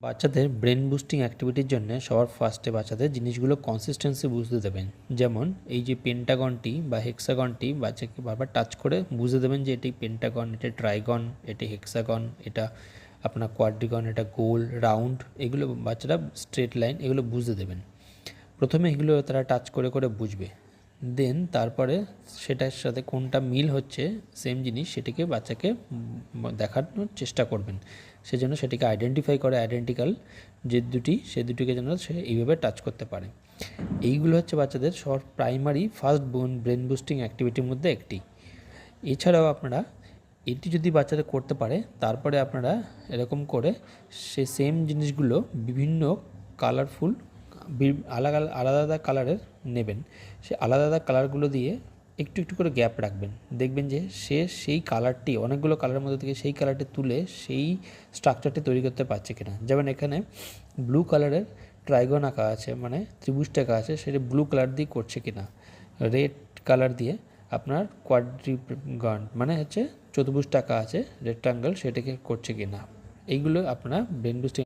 বাচ্চাদের brain boosting অ্যাক্টিভিটির জন্য সবার ফার্স্টে বাচ্চাদের জিনিসগুলো কনসিস্টেন্সি বুঝতে দেবেন। যেমন এই যে পেন্টাগনটি বা হেক্সাগনটি বাচ্চাকে বারবার টাচ করে বুঝতে দেবেন যে এটি পেন্টাগন, এটা ট্রাইগন, এটি হেক্সাগন, এটা আপনার কোয়াড্রিগন, এটা গোল, রাউন্ড, এগুলো বাচ্চারা স্ট্রেট লাইন এগুলো বুঝতে দেবেন। প্রথমে এগুলো তারা টাচ করে করে বুঝবে, দেন তারপরে সেটার সাথে কোনটা মিল হচ্ছে সেম জিনিস সেটিকে বাচ্চাকে দেখানোর চেষ্টা করবেন। সেজন্য সেটিকে আইডেন্টিফাই করে আইডেন্টিক্যাল যে দুটি সে দুটিকে যেন সে এইভাবে টাচ করতে পারে। এইগুলো হচ্ছে বাচ্চাদের সব প্রাইমারি ফার্স্ট ব্রেন বুস্টিং অ্যাক্টিভিটির মধ্যে একটি। এছাড়াও আপনারা এটি যদি বাচ্চাদের করতে পারে তারপরে আপনারা এরকম করে সে সেম জিনিসগুলো বিভিন্ন কালারফুল আলাদা আলাদা কালারের নেবেন। সে আলাদা আলাদা কালারগুলো দিয়ে একটু একটু করে গ্যাপ রাখবেন। দেখবেন যে সে সেই কালারটি অনেকগুলো কালারের মধ্যে থেকে সেই কালারটি তুলে সেই স্ট্রাকচারটি তৈরি করতে পারছে কিনা। যেমন এখানে ব্লু কালারের ট্রাইগন আঁকা আছে, মানে ত্রিভুজটা আঁকা আছে, সেটা ব্লু কালার দিয়ে করছে কিনা। রেড কালার দিয়ে আপনার কোয়াড্রিগন মানে হচ্ছে চতুর্ভুজটা আঁকা আছে রেক্টাঙ্গেল, সেটাকে করছে কিনা। এইগুলো আপনারা ব্রেন বুস্টিং